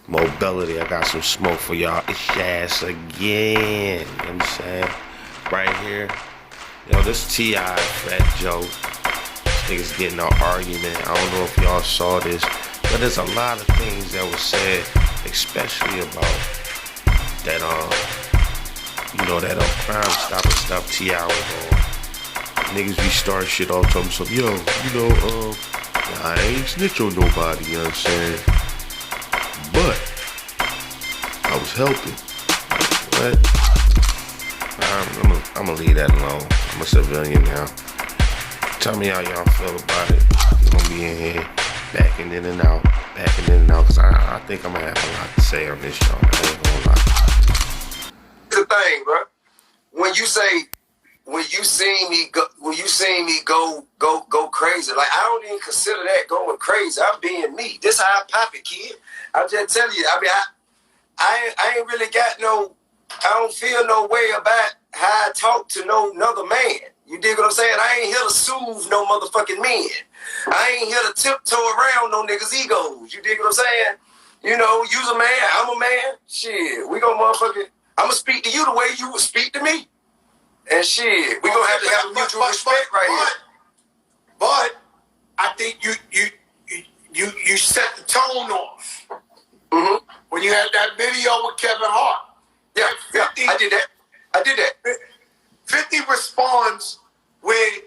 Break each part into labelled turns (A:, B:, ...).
A: Mobility, I got some smoke for y'all. It's Shaz again. You know what I'm saying? Right here. Yo, this T.I. Fat Joe. This niggas getting an argument. I don't know if y'all saw this, but there's a lot of things that were said, especially about that that Crime Stop and Stuff T.I. was on. Niggas be starting shit all the time. So, I ain't snitch on nobody, you know what I'm saying? But I was helping. What? I'm gonna leave that alone. I'm a civilian now. Tell me how y'all feel about it. I'm gonna be in here, backing in and out, cause I think I'm gonna have a lot to say on this show. I ain't gonna lie.
B: The thing, bro. When you see me go crazy, like I don't even consider that going crazy. I'm being me. This how I pop it, kid. I'm just telling you. I mean, I ain't really got no. I don't feel no way about how I talk to no another man. You dig what I'm saying? I ain't here to soothe no motherfucking men. I ain't here to tiptoe around no niggas' egos. You dig what I'm saying? You know, you's a man, I'm a man. Shit, we gonna motherfucking. I'm gonna speak to you the way you would speak to me. And shit, we gonna have to have a mutual respect right here.
C: But I think you set the tone off.
B: Mm-hmm.
C: When you had that video with Kevin Hart.
B: Yeah, 50, I did that.
C: 50 responds with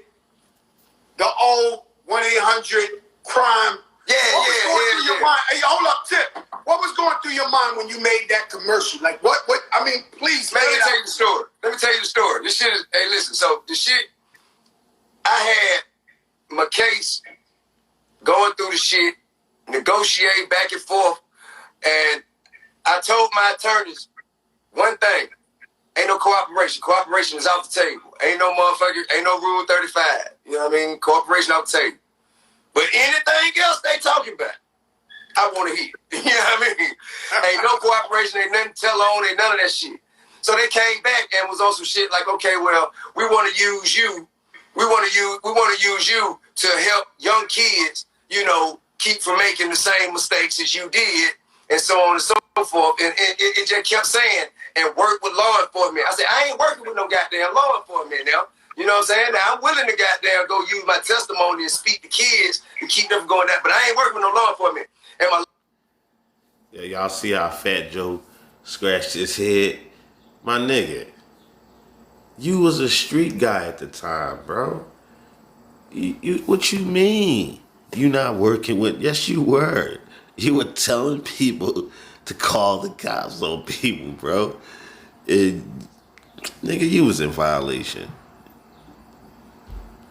C: the old 1-800-CRIME.
B: Yeah.
C: Hey, hold up, Tip. What was going through your mind when you made that commercial? Like, what? I mean, please,
B: Let me tell you the story. This shit is, hey, listen, so the shit, I had my case going through the shit, negotiate back and forth, and I told my attorneys one thing. Ain't no cooperation. Cooperation is off the table. Ain't no motherfucker, ain't no Rule 35. You know what I mean? Cooperation off the table. But anything else they talking about, I want to hear. You know what I mean? Ain't no cooperation, ain't nothing to tell on, ain't none of that shit. So they came back and was on some shit like, okay, well, we want to use you. We want to use you to help young kids, you know, keep from making the same mistakes as you did, and so on and so forth. And it just kept saying, and work with law enforcement. I said, I ain't working with no goddamn law enforcement now. You know what I'm saying? Now, I'm willing to goddamn go use my testimony and speak to kids to keep them from going down, but I ain't working with no law enforcement. And
A: Yeah, y'all see how Fat Joe scratched his head? My nigga, you was a street guy at the time, bro. You what you mean? You not working with? Yes, you were. You were telling people to call the cops on people, bro. Nigga, you was in violation.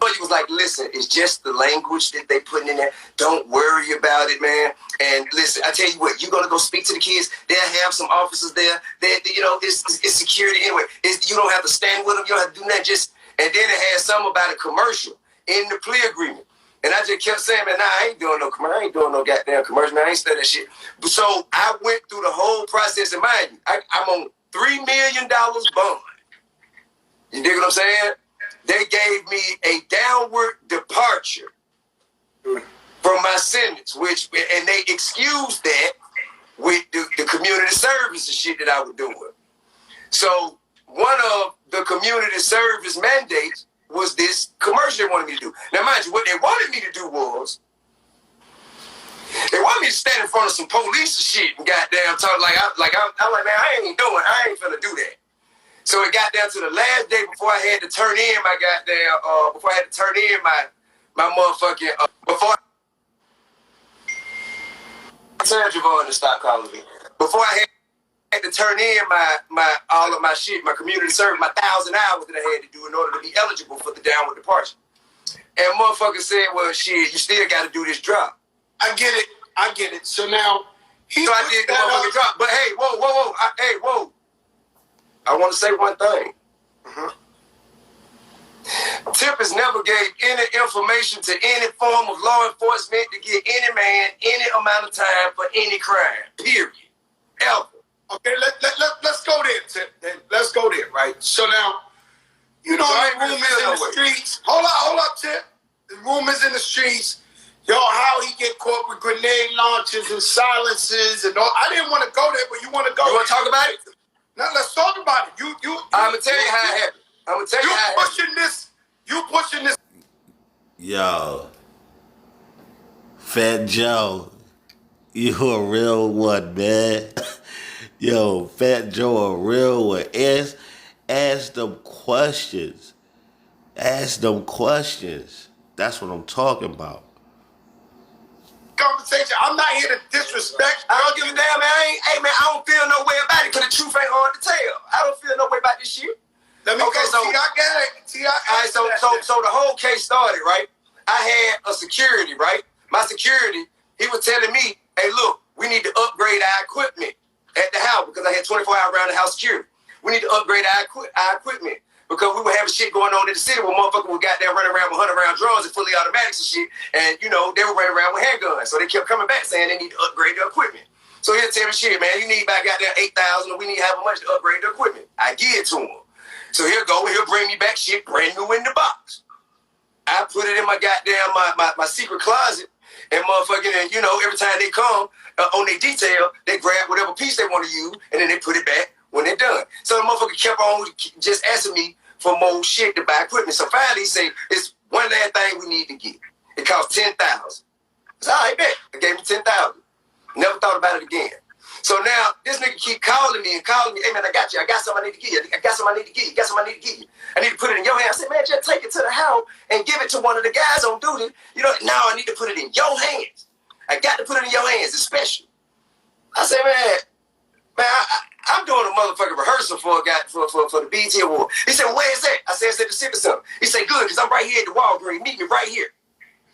B: He was like, listen, it's just the language that they putting in there. Don't worry about it, man. And listen, I tell you what, you're going to go speak to the kids. They'll have some officers there. You know, it's security anyway. You don't have to stand with them. You don't have to do that. And then it had something about a commercial in the plea agreement. And I just kept saying, man, nah, I ain't doing no commercial. I ain't doing no goddamn commercial. Man, I ain't studying that shit. So I went through the whole process. And mind you, I'm on $3 million bond. You dig what I'm saying? They gave me a downward departure from my sentence, and they excused that with the community service and shit that I was doing. So one of the community service mandates was this commercial they wanted me to do. Now, mind you, what they wanted me to do was, they wanted me to stand in front of some police and shit and goddamn talk I'm like, man, I ain't finna do that. So it got down to the last day before I had to turn in my goddamn, my motherfucking, before I tell Javon to stop calling me. Before I had to turn in all of my shit, my community service, my 1,000 hours that I had to do in order to be eligible for the downward departure. And motherfucker said, well, shit, you still got to do this drop.
C: I get it. So now,
B: so I did the motherfucking drop. But hey, whoa. I want to say one thing. Mm-hmm. Tip has never gave any information to any form of law enforcement to get any man any amount of time for any crime. Period. Ever.
C: Okay, let's go there, Tip. Let's go there, right? So now, you know, the room is in the streets. Hold up, Tip. The room is in the streets. Yo, how he get caught with grenade launchers and silences and all. I didn't want to go there, but you want to go.
B: You want to talk about it?
C: Now let's talk about it.
B: I'm gonna tell you how it happened. I'm gonna tell you how it happened.
C: You pushing this.
A: Yo, Fat Joe, you a real one, man. Yo, Fat Joe, a real one. Ask them questions. Ask them questions. That's what I'm talking about.
C: Conversation. I'm not here to disrespect.
B: I don't give a damn, man. Hey, man, I don't feel no way about it because the truth ain't hard to tell. I don't feel no way about this shit.
C: Let me
B: Okay,
C: go.
B: so
C: See, I get it. See, I
B: all right, so the whole case started, right? I had a security, right? My security, he was telling me, hey, look, we need to upgrade our equipment at the house because I had 24-hour round the house security. We need to upgrade our equipment because we were having shit going on in the city where motherfuckers were goddamn running around with 100-round drones and fully automatics and shit. And, you know, they were running around with handguns. So they kept coming back saying they need to upgrade the equipment. So he'll tell me, shit, man, you need about goddamn 8,000 and we need how much to upgrade the equipment. I give it to him. So he'll go and he'll bring me back shit brand new in the box. I put it in my goddamn, my secret closet. And motherfucking, and you know, every time they come on their detail, they grab whatever piece they want to use and then they put it back when they're done. So the motherfucker kept on just asking me for more shit to buy equipment. So finally he said, it's one last thing we need to get. It costs $10,000. So all right, bet. I gave him $10,000. Never thought about it again. So now this nigga keep calling me. Hey man, I got you. I got something I need to give you. I got something I need to give you. Got something I need to give you. I need to put it in your hand. I said, man, just take it to the house and give it to one of the guys on duty. You know, now I need to put it in your hands. I got to put it in your hands. It's special. I said, man, I'm doing a motherfucking rehearsal for the BET Award. He said, where is that? I said, it's at the Civic Center. He said, good, because I'm right here at the Walgreens. Meet me right here.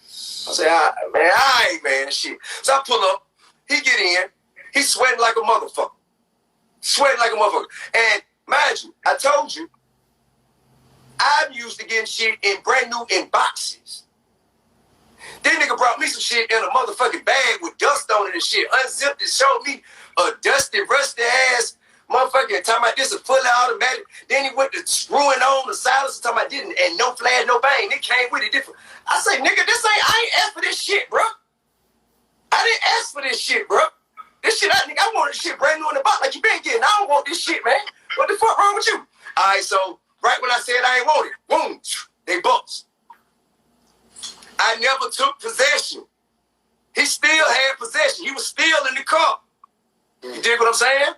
B: I said, all right, man, shit. So I pull up. He get in. He's sweating like a motherfucker. And mind you, I told you, I'm used to getting shit in brand new in boxes. This nigga brought me some shit in a motherfucking bag with dust on it and shit. Unzipped and showed me a dusty, rusty ass motherfucker talking about this a fully automatic. Then he went to screwing on the silencer talking about didn't and no flash, no bang. It came with it different. I say, nigga, I ain't asked for this shit, bro. I didn't ask for this shit, bro. This shit, I want this shit brand new in the box like you been getting. I don't want this shit, man. What the fuck wrong with you? All right, so right when I said I ain't want it, boom, they bust. I never took possession. He still had possession. He was still in the car. You dig what I'm saying?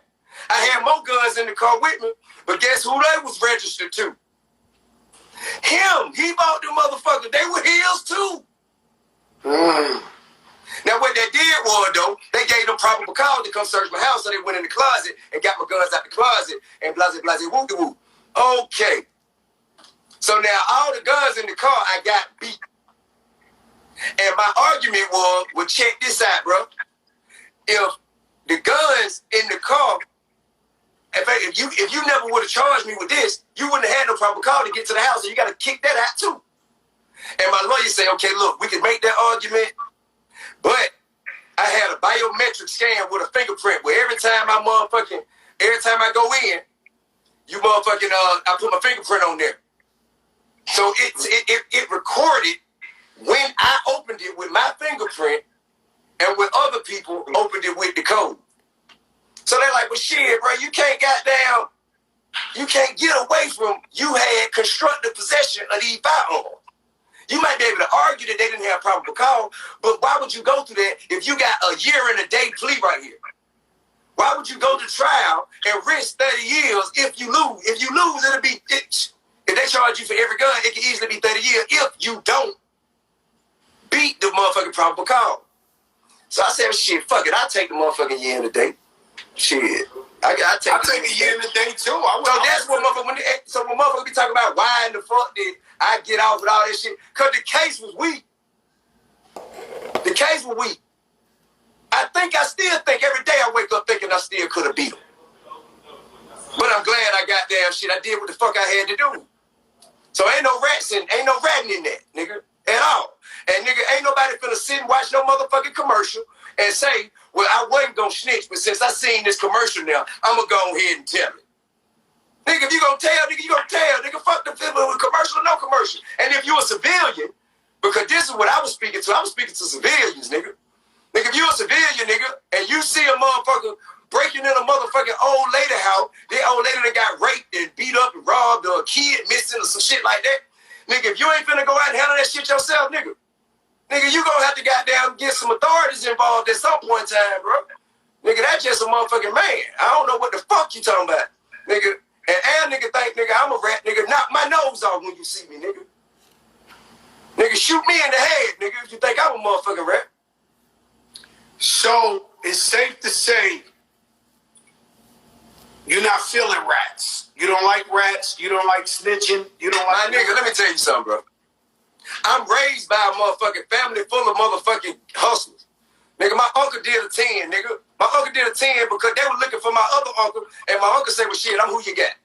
B: I had more guns in the car with me, but guess who they was registered to? Him. He bought the motherfucker. They were his too. Now, what they did was, though, they gave them probable cause to come search my house, so they went in the closet and got my guns out the closet and blase, woo-de-woo. Okay. So now, all the guns in the car, I got beat. And my argument was, well, check this out, bro. If the guns in the car, if you never would have charged me with this, you wouldn't have had no probable cause to get to the house, so you got to kick that out, too. And my lawyer said, okay, look, we can make that argument, but I had a biometric scan with a fingerprint where every time I go in, you motherfucking, I put my fingerprint on there. So it recorded when I opened it with my fingerprint and when other people opened it with the code. So they're like, well, shit, bro, you can't get away from you had constructive possession of these firearms. You might be able to argue that they didn't have probable cause, but why would you go through that if you got a year and a day plea right here? Why would you go to trial and risk 30 years if you lose? If you lose, it'll be, if they charge you for every gun, it can easily be 30 years if you don't beat the motherfucking probable cause. So I said, shit, fuck it, I'll take the motherfucking year and a day. Shit. I take
C: a year and a day too.
B: So that's what motherfuckers, when motherfuckers be talking about why in the fuck did I get off with all that shit? Because the case was weak. The case was weak. I still think every day I wake up thinking I still could have beat him. But I'm glad I got damn shit. I did what the fuck I had to do. So ain't no ratting in that, nigga, at all. And nigga, ain't nobody finna sit and watch no motherfucking commercial and say, well, I wasn't gonna snitch, but since I seen this commercial now, I'm gonna go ahead and tell it. Nigga, if you gonna tell, nigga, you gonna tell. Nigga, fuck the film with commercial or no commercial. And if you a civilian, Because this is what I was speaking to. I was speaking to civilians, nigga. Nigga, if you a civilian, nigga, and you see a motherfucker breaking in a motherfucking old lady house, that old lady that got raped and beat up and robbed, or a kid missing or some shit like that, nigga, if you ain't finna go out and handle that shit yourself, nigga, you gonna have to goddamn get some authorities involved at some point in time, bro. Nigga, that's just a motherfucking man. I don't know what the fuck you talking about, nigga. And nigga think, nigga, I'm a rat, nigga. Knock my nose off when you see me, nigga. Nigga, shoot me in the head, nigga, if you think I'm a motherfucking rat.
C: So it's safe to say you're not feeling rats. You don't like rats. You don't like snitching. You don't like...
B: My nigga, let me tell you something, bro. I'm raised by a motherfucking family full of motherfucking hustlers. Nigga, my uncle did a 10, nigga. My uncle did a 10 because they were looking for my other uncle, and my uncle said, well, shit, I'm who you got.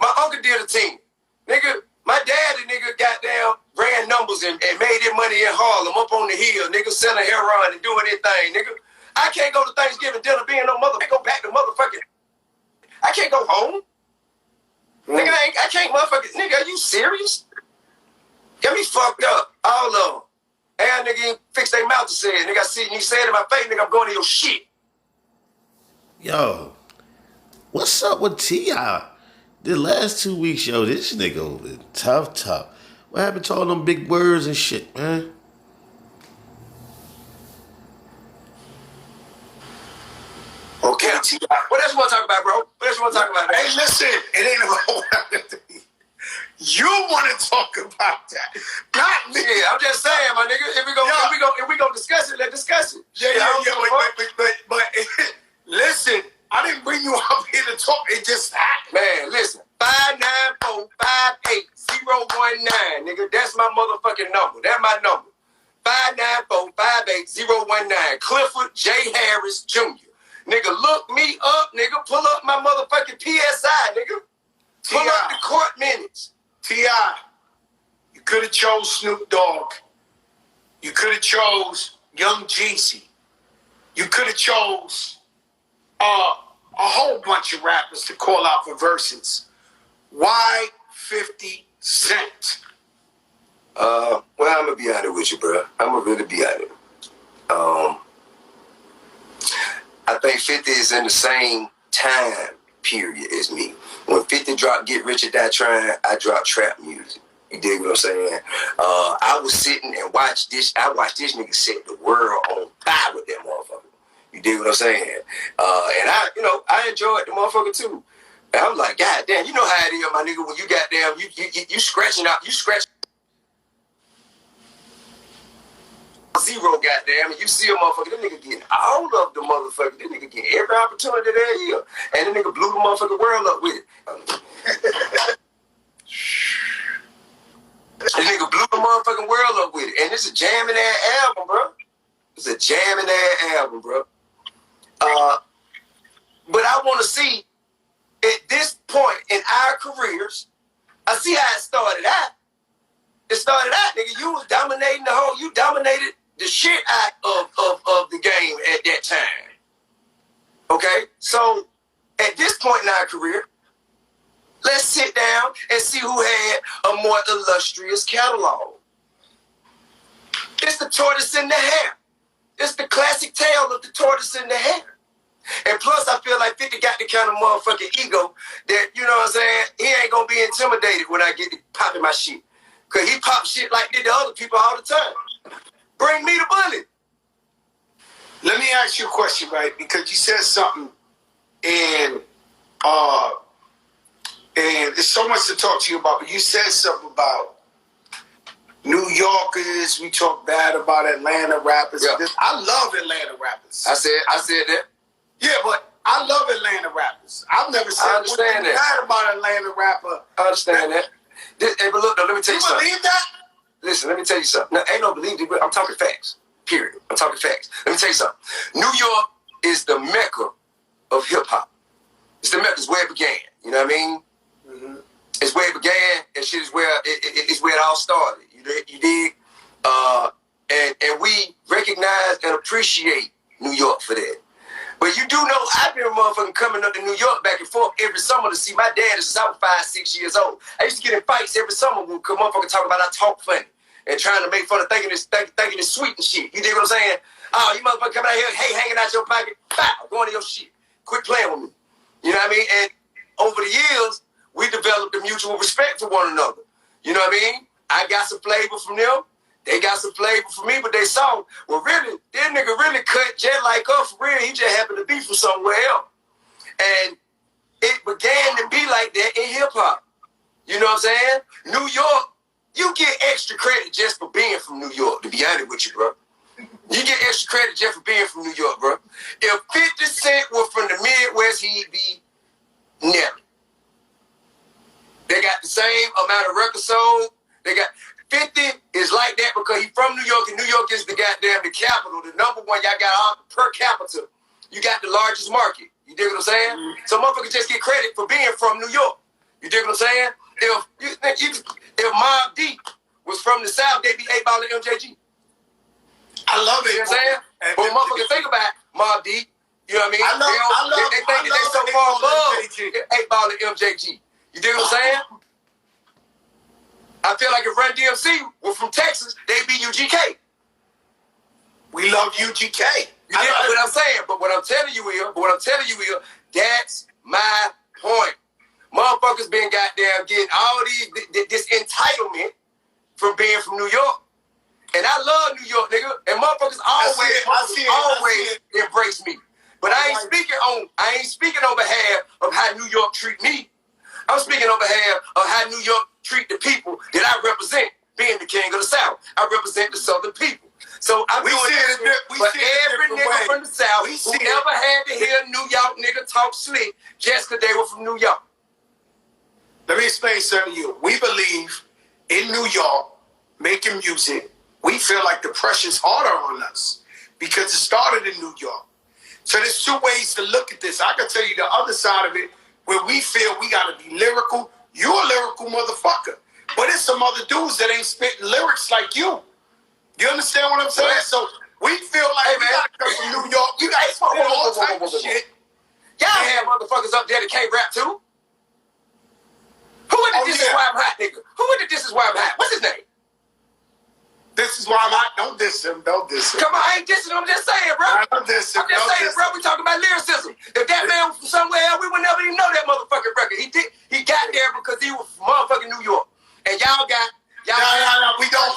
B: My uncle did a 10. Nigga, my daddy, nigga, goddamn ran numbers and made his money in Harlem, up on the hill, nigga, selling heroin and doing his thing, nigga. I can't go to Thanksgiving dinner being no motherfucker. Go back to motherfucking... I can't go home. Nigga, I can't motherfucking... Nigga, are you serious? Get me fucked up, all of them. And nigga, fix their mouth to say it. Nigga, I see you say it in my face, nigga, I'm going to your shit.
A: Yo, what's up with T.I.? The last 2 weeks, yo, this nigga been tough. What happened to all them big words and shit, man?
B: Okay, T.I. What else you want to talk about, bro? What else you want to talk about, man?
C: Hey, listen, it ain't about that. You want to talk about that, not me.
B: Yeah, I'm just saying, my nigga. If we go discuss it, let's discuss it.
C: But listen, I didn't bring you up here to talk. It just happened.
B: Man, listen. 594-580-19, nigga. That's my motherfucking number. That's my number. 594-580-19. Clifford J. Harris Jr. Nigga, look me up, nigga. Pull up my motherfucking PSI, nigga. Pull up the court minutes.
C: T.I., you could have chose Snoop Dogg. You could have chose Young Jeezy. You could have chose a whole bunch of rappers to call out for verses. Why 50 Cent?
B: Well, I'm gonna be honest with you, bro. I'm gonna really be honest. I think 50 is in the same time period as me. When 50 dropped Get Rich or Die Trying, I dropped trap music. You dig what I'm saying? I was sitting and watched this. I watched this nigga set the world on fire with that motherfucker. You dig what I'm saying? And I enjoyed the motherfucker too. And I was like, God damn, you know how it is, my nigga, when you goddamn, you scratching out, you scratch zero, goddamn, and you see a motherfucker, that nigga getting all of the motherfucker, that nigga getting every opportunity there is. And that nigga blew the motherfucking world up with it. That nigga blew the motherfucking world up with it. And it's a jamming ass album, bro. It's a jamming ass album, bro. But I want to see, at this point in our careers, I see how it started out. It started out, nigga, you was dominating you dominated the shit out of the game at that time. Okay? So, at this point in our career, let's sit down and see who had a more illustrious catalog. It's the tortoise in the hare. It's the classic tale of the tortoise in the hare. And plus, I feel like 50 got the kind of motherfucking ego that, you know what I'm saying, he ain't gonna be intimidated when I get to popping my shit. Because he pop shit like the other people all the time. Bring me the bullet.
C: Let me ask you a question, right? Because you said something, and there's so much to talk to you about, but you said something about New Yorkers. We talk bad about Atlanta rappers.
B: Yeah.
C: I love Atlanta rappers.
B: I said that.
C: Yeah, but I love Atlanta rappers. I've never said anything bad about Atlanta rapper.
B: I understand that. Hey, but look, let me tell you something.
C: You believe that?
B: Listen, let me tell you something. No, ain't no believe it. I'm talking facts. Period. I'm talking facts. Let me tell you something. New York is the mecca of hip hop. It's the mecca. It's where it began. You know what I mean? Mm-hmm. It's where it began, and shit is where it's where it all started. You dig? And we recognize and appreciate New York for that. But you do know I've been motherfucking coming up to New York back and forth every summer to see my dad since I was 5, 6 years old. I used to get in fights every summer when motherfuckers talk about I talk funny. and trying to make fun of thinking it's sweet and shit. You dig what I'm saying? Oh, you motherfucker coming out here, hey, hanging out your pocket, pow, going to your shit. Quit playing with me. You know what I mean? And over the years, we developed a mutual respect for one another. You know what I mean? I got some flavor from them. They got some flavor from me, but they saw, well, really, that nigga really cut just like us for real. He just happened to be from somewhere else. And it began to be like that in hip-hop. You know what I'm saying? New York, you get extra credit just for being from New York, to be honest with you, bro. You get extra credit just for being from New York, bro. If 50 Cent were from the Midwest, he'd be Nelly. They got the same amount of records sold. They got 50 is like that because he's from New York, and New York is the capital, the number one. Y'all got all per capita. You got the largest market. You dig what I'm saying? Mm-hmm. So motherfuckers just get credit for being from New York. You dig what I'm saying? If Mobb Deep was from the South, they'd be 8 Ball and MJG.
C: I love it.
B: You know what I'm saying? But motherfuckers think about Mobb Deep. You know what I mean? They think that they so far above 8 Ball and MJG. You dig what I'm saying? I feel like if Run DMC were from Texas, they'd be UGK.
C: We love UGK.
B: You know what I'm saying? But what I'm telling you is, that's my point. Motherfuckers been goddamn getting all this entitlement from being from New York. And I love New York, nigga. And motherfuckers always embrace me. But I ain't speaking on behalf of how New York treat me. I'm speaking on behalf of how New York treat the people that I represent, being the king of the South. I represent the Southern people. So I'm doing it for every nigga from the South who never had to hear a New York nigga talk slick just because they were from New York.
C: Let me explain something to you. We believe in New York, making music, we feel like the pressure's harder on us because it started in New York. So there's two ways to look at this. I can tell you the other side of it, where we feel we got to be lyrical. You're a lyrical motherfucker. But there's some other dudes that ain't spitting lyrics like you. You understand what I'm saying? So we feel like we got to come from New York. You got to spit all type of shit.
B: Y'all have motherfuckers up there that can't rap too. Who is the This Is Why I'm Hot nigga? Who is the This Is Why I'm Hot? What's his name?
C: This is why I'm hot. Don't diss him. Don't diss him.
B: Come on, I ain't dissing him. I'm just saying, bro.
C: Don't diss him.
B: I'm just saying, bro. We talking about lyricism. If that man was from somewhere else, we would never even know that motherfucking record. He got there because he was from motherfucking New York. And y'all got
C: No, we don't.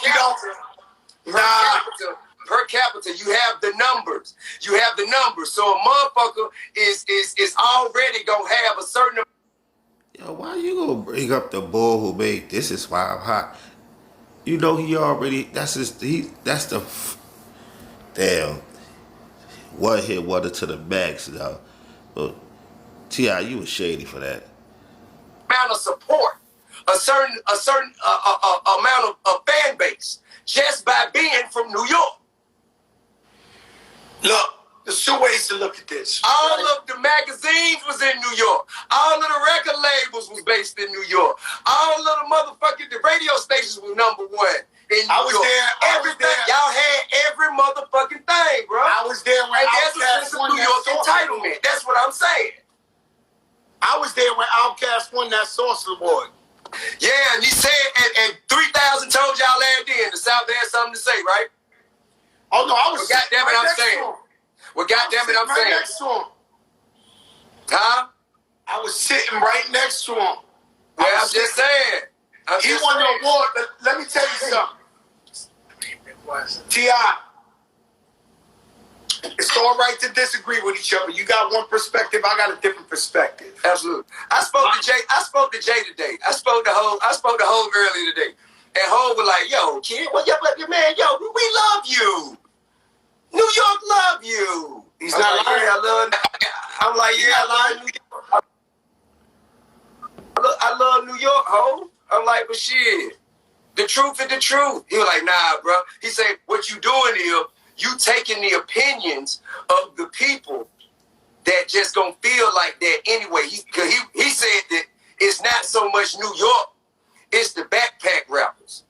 B: Per capita, you have the numbers. You have the numbers. So a motherfucker is already gonna have a certain.
A: Yo, why you gonna bring up the boy who made This Is Why I'm Hot? You know he already. Damn. One hit wonder to the max, though. But T.I., you was shady for that.
B: Amount of support, a certain amount of fan base just by being from New York.
C: Look, there's two ways to look at this.
B: All of the magazines was in New York. All of the record labels was based in New York. All of the motherfucking radio stations was #1 in New York. Everything. Y'all had every motherfucking thing, bro.
C: I was there when
B: Outkast won New York entitlement. That's what I'm saying.
C: I was there when Outkast won that Source Award.
B: Yeah, and he said, and 3,000 told y'all last day in the South had something to say, right?
C: Oh, no, I was
B: goddamn it, I'm saying. Well, goddamn it, I'm saying.
C: Next to him.
B: Huh?
C: I was sitting right next to him.
B: Well, I'm just saying.
C: He won the award. Let me tell you something. T.I., it's all right to disagree with each other. You got one perspective, I got a different perspective.
B: Absolutely. I spoke to Jay today. I spoke to Ho earlier today. And Ho was like, yo, kid, well, yo, man, yo, we love you. New York love you.
C: He's not lying.
B: I'm like, yeah, I love New York. I love New York, Ho. I'm like, but shit, the truth is the truth. He was like, nah, bro. He said, what you doing here, you taking the opinions of the people that just gonna feel like that anyway. He said that it's not so much New York, it's the backpack rappers.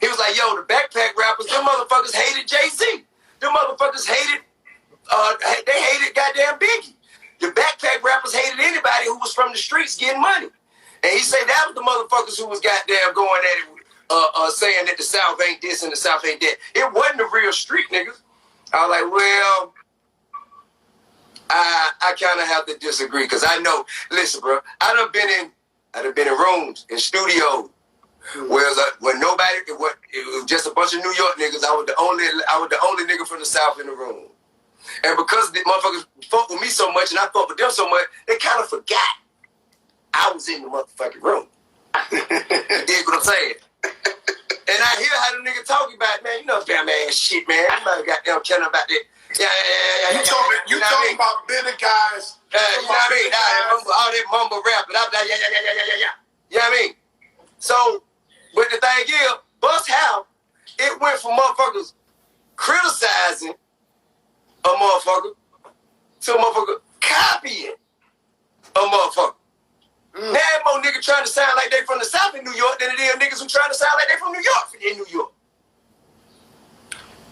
B: He was like, yo, the backpack rappers, them motherfuckers hated Jay-Z. Them motherfuckers hated, they hated goddamn Biggie. The backpack rappers hated anybody who was from the streets getting money. And he said that was the motherfuckers who was goddamn going at it saying that the South ain't this and the South ain't that. It wasn't the real street niggas. I was like, well, I kind of have to disagree because I know. Listen, bro, I done been in rooms, in studios, where nobody, it was just a bunch of New York niggas. I was the only nigga from the South in the room. And because the motherfuckers fuck with me so much and I fuck with them so much, they kind of forgot I was in the motherfucking room. You dig what I'm saying? And I hear how the nigga talking about, man, you know, damn ass shit, man. Everybody goddamn caring about that.
C: You talking about bitter guys.
B: You know what I mean? All that mumble rap, but I'm like, yeah. You know what I mean? So, but the thing is, Bust how it went from motherfuckers criticizing a motherfucker to a motherfucker copying a motherfucker. Now more niggas trying to sound like they from the South in New York than it is niggas who trying to sound like they from New York in New York.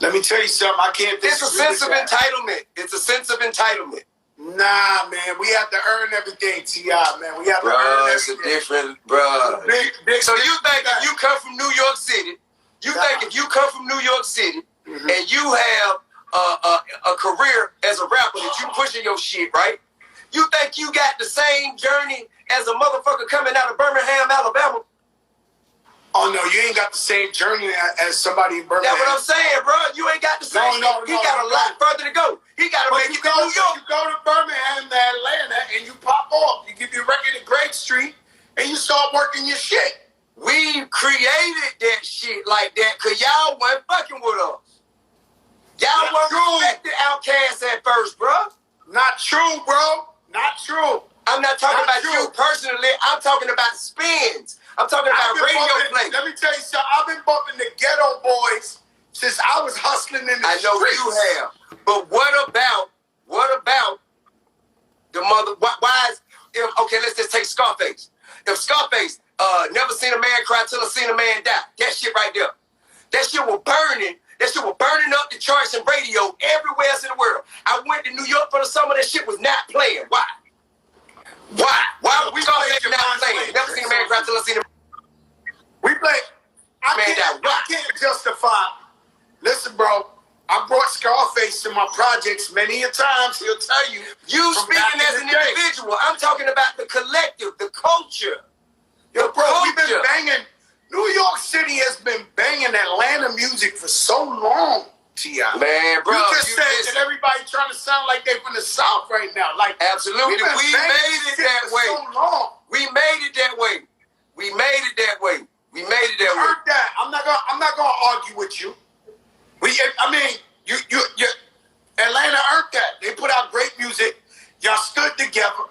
C: Let me tell you something. I can't disagree.
B: It's a sense of entitlement. It's a sense of entitlement.
C: Nah, man. We have to earn everything, T.I., man. We have to earn everything.
B: It's a different, bro.
C: Big,
B: so you think if you come from New York City, and you have a career as a rapper that you pushing your shit, right? You think you got the same journey as a motherfucker coming out of Birmingham, Alabama?
C: Oh, no, you ain't got the same journey as somebody in Birmingham.
B: That's what I'm saying, bro. You ain't got the same. He got a lot further to go. He got to make it to New York.
C: You go to Birmingham, to Atlanta, and you pop off. You give your record at Great Street, and you start working your shit.
B: We created that shit like that because y'all wasn't fucking with us. Y'all weren't respected outcasts at first, bro.
C: Not true, bro. Not true.
B: I'm not talking about you personally. I'm talking about spins. I'm talking about radio play.
C: Let me tell you something. I've been bumping the Ghetto Boys since I was hustling in the streets.
B: I know you have. But what about the mother? Why is, okay, let's just take Scarface. If Scarface never seen a man cry till I seen a man die, that shit right there. That shit was burning. That shit was burning up the charts and radio everywhere else in the world. I went to New York for the summer. That shit was not playing. Why? Why we Scarface not playing? Never seen a man cry till I seen a
C: we play. I can't justify. Listen, bro. I brought Scarface to my projects many a times. He'll tell you.
B: You speaking as an individual. I'm talking about the collective, the culture.
C: Yo, bro, we've been banging. New York City has been banging Atlanta music for so long, T.I.
B: Man, bro.
C: You just said that everybody trying to sound like they from the South right now. Like,
B: absolutely. We made it that way.
C: So long.
B: We made it that way. We made it that way. We made it that way.
C: Heard that. I'm not gonna argue with you. You Atlanta earned that. They put out great music. Y'all stood together.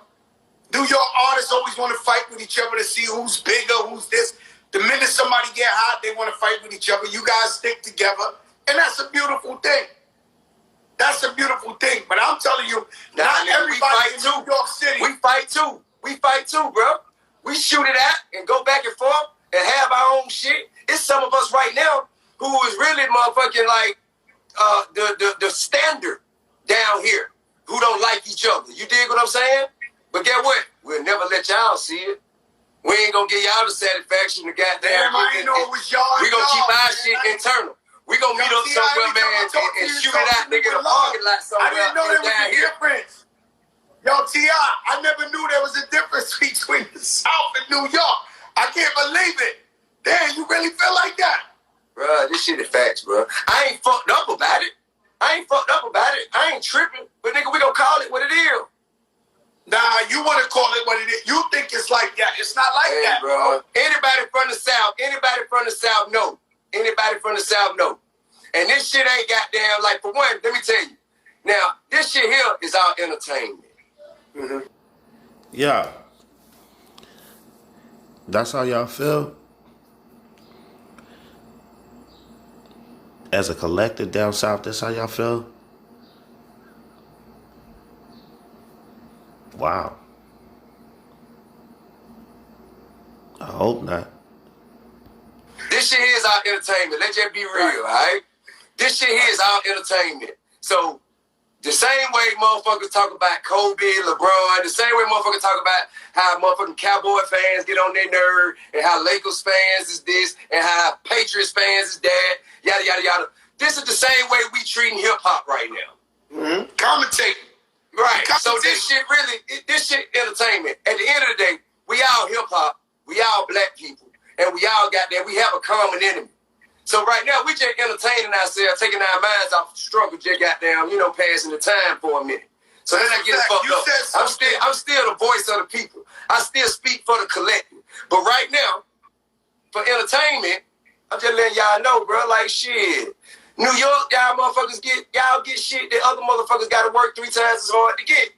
C: New York artists always want to fight with each other to see who's bigger, who's this. The minute somebody get hot, they want to fight with each other. You guys stick together, and that's a beautiful thing. That's a beautiful thing. But I'm telling you, not everybody in New York City.
B: We fight too. We fight too, bro. We shoot it out and go back and forth and have our own shit. It's some of us right now who is really motherfucking like the standard down here who don't like each other. You dig what I'm saying? But get what? We'll never let y'all see it. We ain't gonna give y'all the satisfaction to goddamn.
C: Damn, I ain't know it was y'all.
B: We gonna keep our shit internal. We gonna meet up somewhere, man, and shoot it out, nigga, in a parking lot somewhere.
C: I didn't know there was a difference. Yo, T.I., I never knew there was a difference between the South and New York. I can't believe it. Damn, you really feel like that?
B: Bruh, this shit is facts, bro. I ain't fucked up about it. I ain't tripping. But nigga, we gonna call it what it is.
C: Nah, you want to call it what it is. You think it's like that. It's not like that, bro.
B: Anybody from the South, know. Anybody from the South, know. And this shit ain't goddamn, like, for one, let me tell you. Now, this shit here is our entertainment.
A: Mm-hmm. Yeah. That's how y'all feel? As a collective down south, that's how y'all feel? Wow. I hope not.
B: This shit here is our entertainment. Let's just be real, all right? This shit here is our entertainment. So The same way motherfuckers talk about Kobe, LeBron, the same way motherfuckers talk about how motherfucking Cowboy fans get on their nerve, and how Lakers fans is this, and how Patriots fans is that, yada, yada, yada. This is the same way we treating hip-hop right now.
C: Mm-hmm. Commentating.
B: Right. So this shit really, this shit entertainment. At the end of the day, we all hip-hop, we all black people, and we all got that. We have a common enemy. So right now, we just entertaining ourselves, taking our minds off the struggle, just goddamn, passing the time for a minute. So then I get it fucked up. I'm still the voice of the people. I still speak for the collective. But right now, for entertainment, I'm just letting y'all know, bro, like shit. New York, y'all motherfuckers get shit that other motherfuckers gotta work 3 times as hard to get.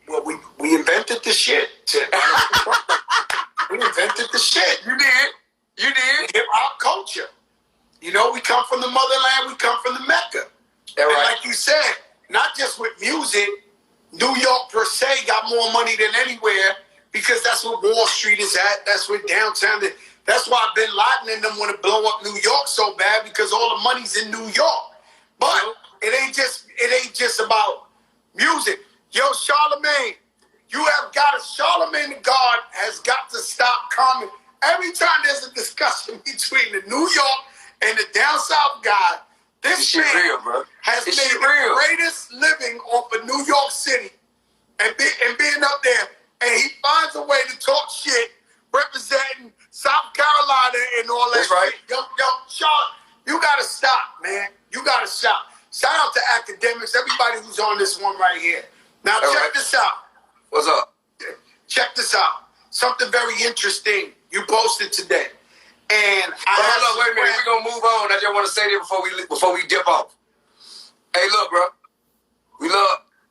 C: Well, we invented the shit. We invented the shit.
B: You did.
C: Hip-hop culture. We come from the motherland, we come from the Mecca.
B: And
C: right. Like you said, not just with music, New York per se got more money than anywhere because that's where Wall Street is at. That's where downtown is. That's why Bin Laden and them want to blow up New York so bad because all the money's in New York. But it ain't just about music. Yo, Charlamagne, Charlamagne the God has got to stop coming. Every time there's a discussion between the New York and the down south guy, this man has made the greatest living off of New York City and being up there, and he finds a way to talk shit representing South Carolina and all that.
B: That's right.
C: Yo, Sean, you gotta stop, man. You gotta stop. Shout out to academics, everybody who's on this one right here. Now check this out.
B: What's up?
C: Check this out. Something very interesting you posted today. And
B: hold on, wait a minute. We're gonna move on. I just want to say this before we dip off. Hey, look, bro.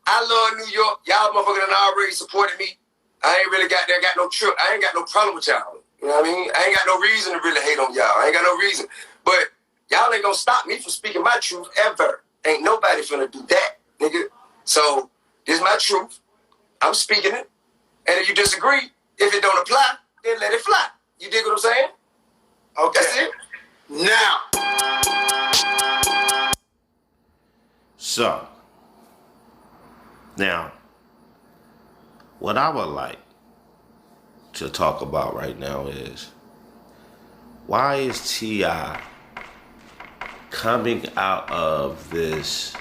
B: I love New York. Y'all motherfuckers done already supported me. I ain't really got no trip. I ain't got no problem with y'all. You know what I mean? I ain't got no reason to really hate on y'all. I ain't got no reason. But y'all ain't gonna stop me from speaking my truth ever. Ain't nobody finna do that, nigga. So this is my truth. I'm speaking it. And if you disagree, if it don't apply, then let it fly. You dig what I'm saying?
C: Okay.
B: That's it.
C: Now.
A: So, now, what I would like to talk about right now is, why is T.I. coming out of this,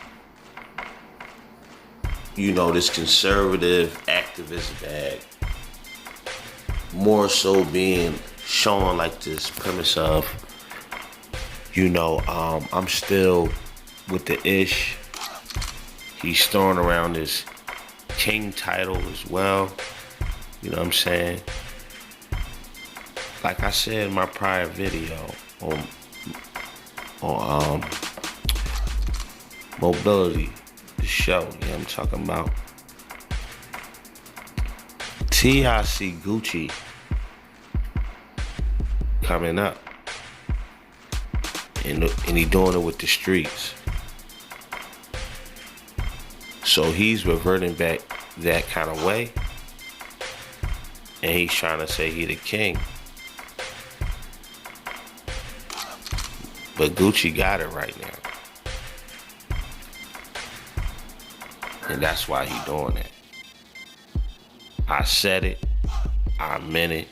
A: this conservative activist bag, more so being shown like this premise of, I'm still with the ish. He's throwing around his king title as well. You know what I'm saying? Like I said in my prior video on Mobility, the show, I'm talking about. T.I.C. Gucci coming up. And he doing it with the streets. So he's reverting back that kind of way. And he's trying to say he the king. But Gucci got it right now. And that's why he doing it. I said it. I meant it.